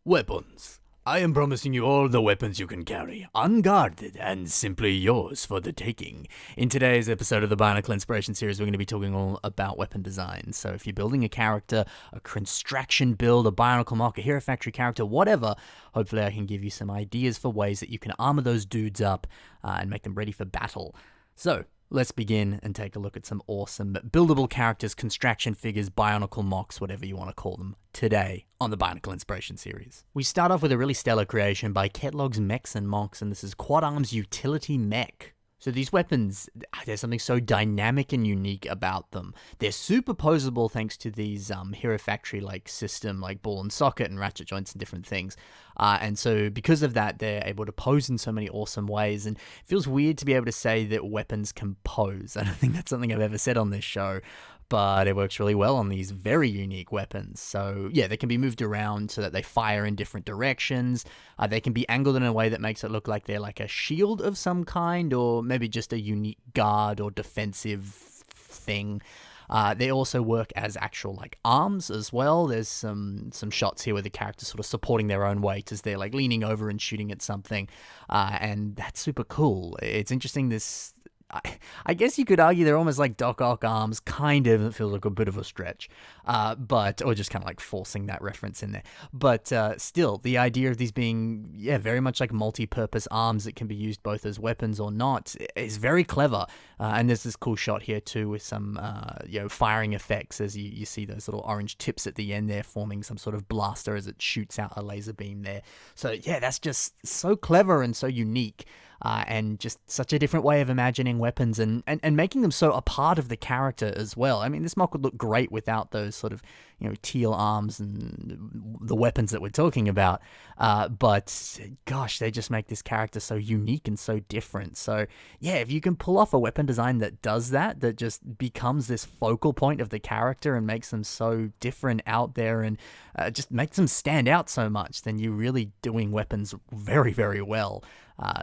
Weapons. I am promising you all the weapons you can carry, unguarded and simply yours for the taking. In today's episode of the Bionicle Inspiration Series, we're going to be talking all about weapon design. So if you're building a character, a construction build, a Bionicle mock, a Hero Factory character, whatever, hopefully I can give you some ideas for ways that you can armor those dudes up and make them ready for battle. So let's begin and take a look at some awesome buildable characters, construction figures, Bionicle mocks, whatever you want to call them, today on the Bionicle Inspiration Series. We start off with a really stellar creation by Ketlog's Mechs and Mocks, and this is Quad Arms Utility Mech. So these weapons, there's something so dynamic and unique about them. They're superposable thanks to these Hero Factory-like system, like ball and socket and ratchet joints and different things. And so because of that, they're able to pose in so many awesome ways. And it feels weird to be able to say that weapons can pose. I don't think that's something I've ever said on this show, but it works really well on these very unique weapons. So yeah, they can be moved around so that they fire in different directions. They can be angled in a way that makes it look like they're like a shield of some kind, or maybe just a unique guard or defensive thing. They also work as actual like arms as well. There's some shots here where the character's sort of supporting their own weight as they're like leaning over and shooting at something, and that's super cool. It's interesting, this I guess you could argue they're almost like Doc Ock arms, kind of. It feels like a bit of a stretch, or just kind of like forcing that reference in there. But still, the idea of these being, very much like multi-purpose arms that can be used both as weapons or not is very clever. And there's this cool shot here too with some, firing effects as you see those little orange tips at the end there forming some sort of blaster as it shoots out a laser beam there. So yeah, that's just so clever and so unique. And just such a different way of imagining weapons and making them so a part of the character as well. I mean, this mock would look great without those sort of, teal arms and the weapons that we're talking about. But gosh, they just make this character so unique and so different. So yeah, if you can pull off a weapon design that does that just becomes this focal point of the character and makes them so different out there and just makes them stand out so much, then you're really doing weapons very, very well.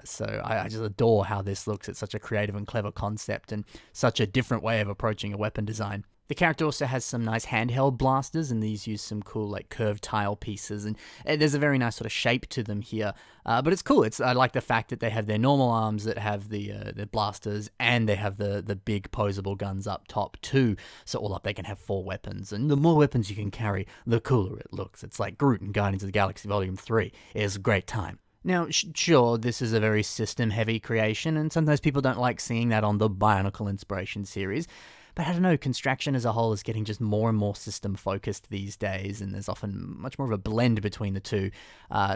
So I just adore how this looks. It's such a creative and clever concept and such a different way of approaching a weapon design. The character also has some nice handheld blasters, and these use some cool like curved tile pieces, and there's a very nice sort of shape to them here. But it's cool. I like the fact that they have their normal arms that have the blasters, and they have the big posable guns up top too. So all up they can have 4 weapons, and the more weapons you can carry, the cooler it looks. It's like Groot in Guardians of the Galaxy Volume 3. It's a great time. Now, sure, this is a very system-heavy creation, and sometimes people don't like seeing that on the Bionicle Inspiration Series, but I don't know, construction as a whole is getting just more and more system-focused these days, and there's often much more of a blend between the two.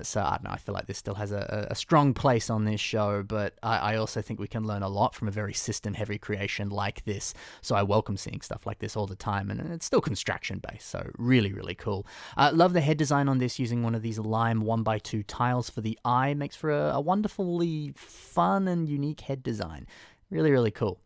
So, I don't know, I feel like this still has a strong place on this show, but I also think we can learn a lot from a very system-heavy creation like this, so I welcome seeing stuff like this all the time, and it's still construction-based, so really, really cool. Love the head design on this, using one of these lime 1x2 tiles for the eye. Makes for a wonderfully fun and unique head design. Really, really cool.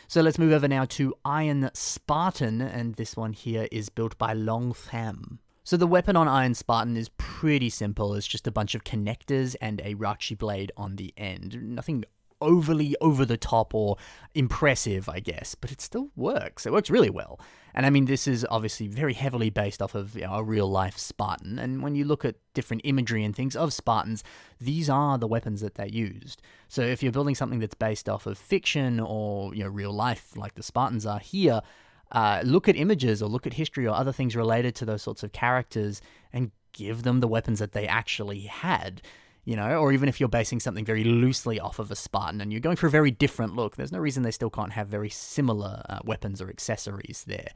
So let's move over now to Iron Spartan, and this one here is built by Long Tham. So the weapon on Iron Spartan is pretty simple. It's just a bunch of connectors and a Rakshi blade on the end. Nothing overly over the top or impressive, I guess, but it still works. It works really well. And I mean, this is obviously very heavily based off of a real life Spartan. And when you look at different imagery and things of Spartans, these are the weapons that they used. So if you're building something that's based off of fiction or real life, like the Spartans are here, look at images or look at history or other things related to those sorts of characters and give them the weapons that they actually had. Or even if you're basing something very loosely off of a Spartan and you're going for a very different look, there's no reason they still can't have very similar weapons or accessories there.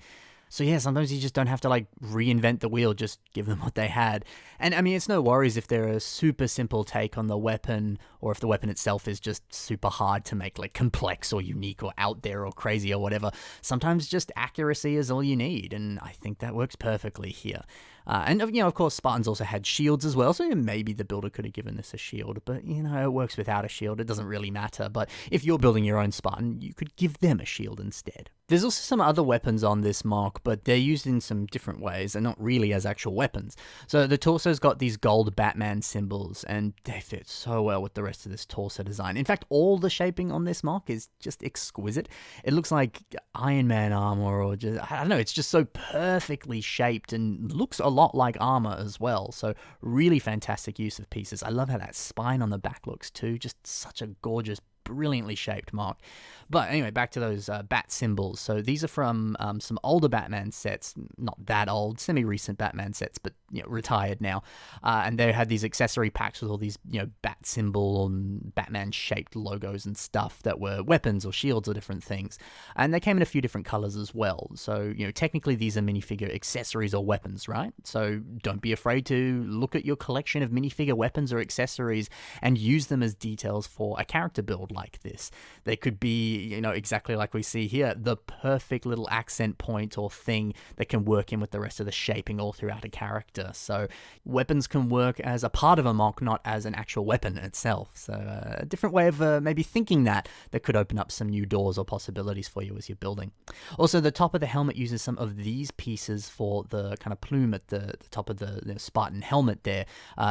So yeah, sometimes you just don't have to like reinvent the wheel, just give them what they had. And I mean, it's no worries if they're a super simple take on the weapon, or if the weapon itself is just super hard to make like complex or unique or out there or crazy or whatever. Sometimes just accuracy is all you need, and I think that works perfectly here. And of course, Spartans also had shields as well, so maybe the builder could have given this a shield, but it works without a shield. It doesn't really matter. But if you're building your own Spartan, you could give them a shield instead. There's also some other weapons on this mock, but they're used in some different ways and not really as actual weapons. So the torso's got these gold Batman symbols, and they fit so well with the rest of this torso design. In fact, all the shaping on this mock is just exquisite. It looks like Iron Man armor, or just, I don't know, it's just so perfectly shaped and looks a lot like armor as well. So really fantastic use of pieces. I love how that spine on the back looks too. Just such a gorgeous, brilliantly shaped mock. But anyway, back to those bat symbols. So these are from some older Batman sets, not that old, semi-recent Batman sets, but retired now. And they had these accessory packs with all these bat symbol and Batman shaped logos and stuff that were weapons or shields or different things. And they came in a few different colors as well. So technically these are minifigure accessories or weapons, right? So don't be afraid to look at your collection of minifigure weapons or accessories and use them as details for a character build like this. They could be, exactly like we see here, the perfect little accent point or thing that can work in with the rest of the shaping all throughout a character. So weapons can work as a part of a mock, not as an actual weapon itself. So a different way of maybe thinking that could open up some new doors or possibilities for you as you're building. Also, the top of the helmet uses some of these pieces for the kind of plume at the top of the Spartan helmet there.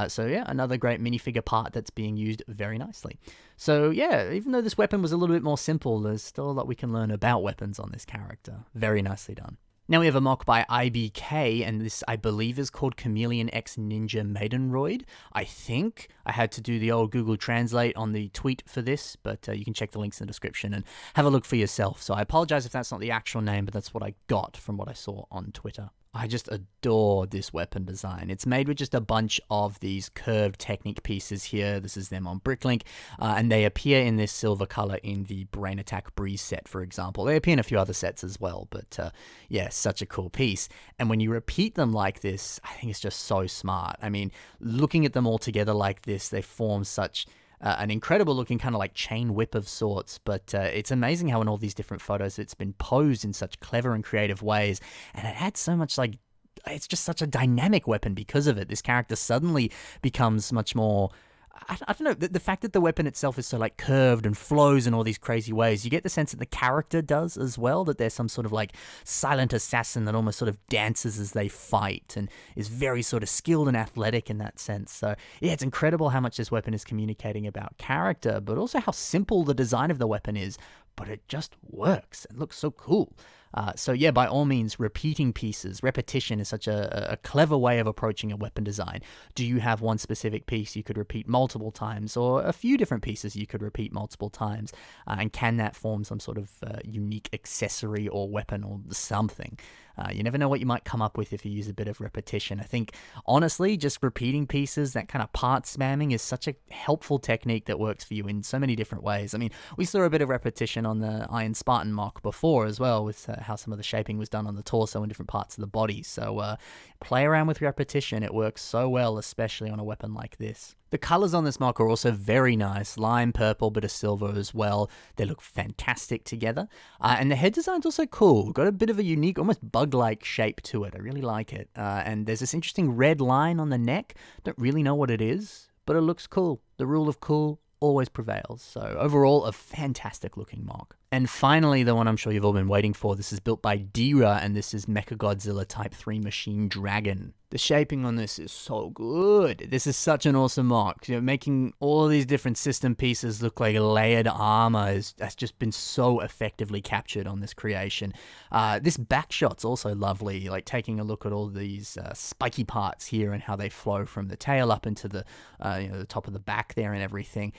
So yeah, another great minifigure part that's being used very nicely. So yeah, even though this weapon was a little bit more simple, there's still a lot we can learn about weapons on this character. Very nicely done. Now we have a mock by IBK, and this, I believe, is called Chameleon X Ninja Maidenroid. I think I had to do the old Google Translate on the tweet for this, but you can check the links in the description and have a look for yourself. So I apologize if that's not the actual name, but that's what I got from what I saw on Twitter. I just adore this weapon design. It's made with just a bunch of these curved Technic pieces here. This is them on Bricklink, and they appear in this silver color in the Brain Attack Breeze set, for example. They appear in a few other sets as well, but yeah, such a cool piece. And when you repeat them like this, I think it's just so smart. I mean, looking at them all together like this, they form such an incredible looking kind of like chain whip of sorts, but it's amazing how in all these different photos it's been posed in such clever and creative ways, and it adds so much, like, it's just such a dynamic weapon because of it. This character suddenly becomes much more, I don't know, the fact that the weapon itself is so like curved and flows in all these crazy ways, you get the sense that the character does as well, that there's some sort of like silent assassin that almost sort of dances as they fight and is very sort of skilled and athletic in that sense. So yeah, it's incredible how much this weapon is communicating about character, but also how simple the design of the weapon is, but it just works and looks so cool. So yeah, by all means, repeating pieces, repetition is such a clever way of approaching a weapon design. Do you have one specific piece you could repeat multiple times, or a few different pieces you could repeat multiple times? And can that form some sort of unique accessory or weapon or something? You never know what you might come up with if you use a bit of repetition. I think, honestly, just repeating pieces, that kind of part spamming, is such a helpful technique that works for you in so many different ways. I mean, we saw a bit of repetition on the Iron Spartan mock before as well, with how some of the shaping was done on the torso and different parts of the body. So play around with repetition. It works so well, especially on a weapon like this. The colors on this mock are also very nice. Lime purple, bit of silver as well. They look fantastic together. And the head design's also cool. Got a bit of a unique, almost bug-like shape to it. I really like it. And there's this interesting red line on the neck. Don't really know what it is, but it looks cool. The rule of cool always prevails. So overall, a fantastic looking mock. And finally, the one I'm sure you've all been waiting for. This is built by Dira, and this is MECHA GODZILLA Type 3 Machine Dragon. The shaping on this is so good. This is such an awesome mock. Making all of these different system pieces look like layered armor has just been so effectively captured on this creation. This back shot's also lovely, like taking a look at all these spiky parts here and how they flow from the tail up into the the top of the back there and everything.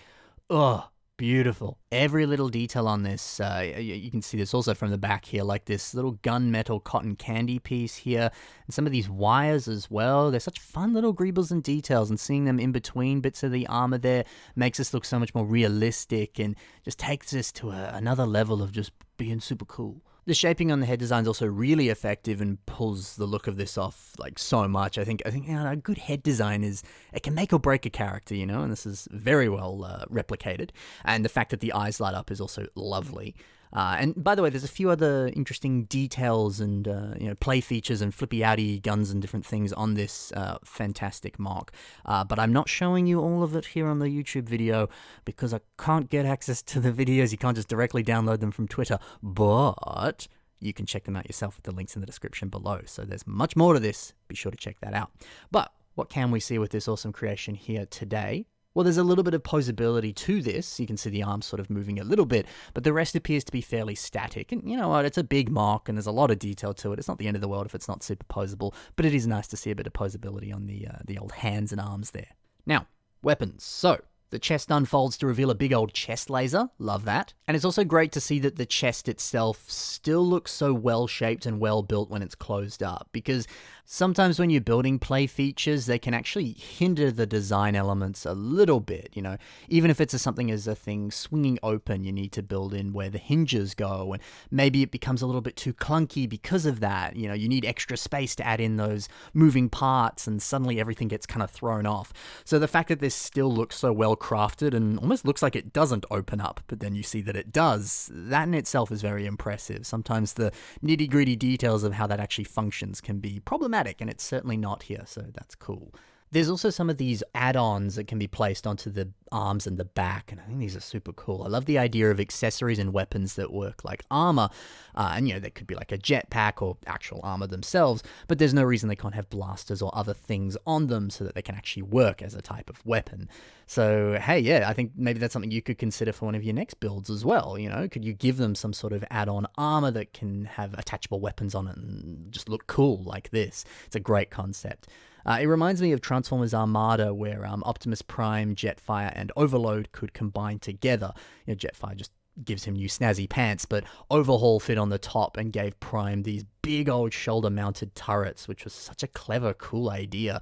Ugh. Beautiful. Every little detail on this, you can see this also from the back here, like this little gunmetal cotton candy piece here, and some of these wires as well. They're such fun little greebles and details, and seeing them in between bits of the armor there makes this look so much more realistic and just takes this to another level of just being super cool. The shaping on the head design is also really effective and pulls the look of this off like so much. I think a good head design it can make or break a character, and this is very well replicated. And the fact that the eyes light up is also lovely. And by the way, there's a few other interesting details and play features and flippy outy guns and different things on this fantastic mock. But I'm not showing you all of it here on the YouTube video because I can't get access to the videos. You can't just directly download them from Twitter. But you can check them out yourself with the links in the description below. So there's much more to this. Be sure to check that out. But what can we see with this awesome creation here today? Well, there's a little bit of posability to this. You can see the arms sort of moving a little bit, but the rest appears to be fairly static. And you know what? It's a big mock, and there's a lot of detail to it. It's not the end of the world if it's not super posable, but it is nice to see a bit of posability on the old hands and arms there. Now, weapons. So, the chest unfolds to reveal a big old chest laser. Love that. And it's also great to see that the chest itself still looks so well shaped and well built when it's closed up, because sometimes when you're building play features, they can actually hinder the design elements a little bit, you know. Even if it's something as a thing swinging open, you need to build in where the hinges go, and maybe it becomes a little bit too clunky because of that. You know, you need extra space to add in those moving parts, and suddenly everything gets kind of thrown off. So the fact that this still looks so well crafted and almost looks like it doesn't open up, but then you see that it does, that in itself is very impressive. Sometimes the nitty-gritty details of how that actually functions can be problematic, and it's certainly not here, so that's cool. There's also some of these add-ons that can be placed onto the arms and the back, and I think these are super cool. I love the idea of accessories and weapons that work like armor, and you know, they could be like a jetpack or actual armor themselves, but there's no reason they can't have blasters or other things on them so that they can actually work as a type of weapon. So, hey, yeah, I think maybe that's something you could consider for one of your next builds as well, you know? Could you give them some sort of add-on armor that can have attachable weapons on it and just look cool like this? It's a great concept. It reminds me of Transformers Armada, where Optimus Prime, Jetfire, and Overload could combine together. You know, Jetfire just gives him new snazzy pants, but Overhaul fit on the top and gave Prime these big old shoulder-mounted turrets, which was such a clever, cool idea.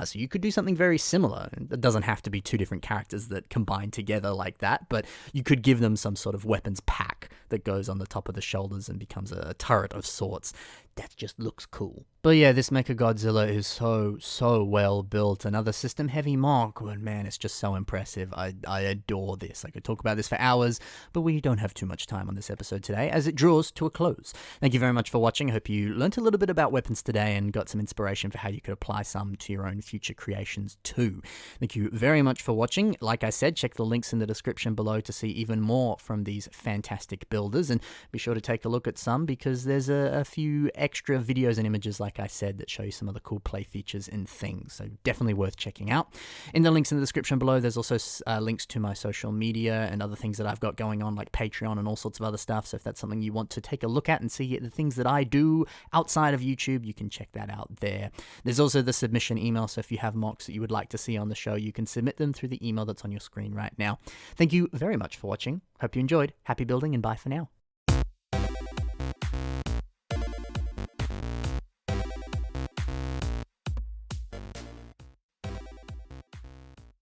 So you could do something very similar. It doesn't have to be two different characters that combine together like that, but you could give them some sort of weapons pack that goes on the top of the shoulders and becomes a turret of sorts. That just looks cool. But yeah, this MECHA is so well built. Another system-heavy mock, and man, it's just so impressive. I adore this. I could talk about this for hours, but we don't have too much time on this episode today, as it draws to a close. Thank you very much for watching. I hope you learnt a little bit about weapons today and got some inspiration for how you could apply some to your own future creations too. Thank you very much for watching. Like I said, check the links in the description below to see even more from these fantastic builders, and be sure to take a look at some, because there's a few extra videos and images, like I said, that show you some of the cool play features and things, so definitely worth checking out. In the links in the description below, there's also links to my social media and other things that I've got going on, like Patreon and all sorts of other stuff, so if that's something you want to take a look at and see the things that I do outside of YouTube, you can check that out there. There's also the submission email, so if you have mocks that you would like to see on the show, you can submit them through the email that's on your screen right now. Thank you very much for watching. Hope you enjoyed. Happy building, and bye for now.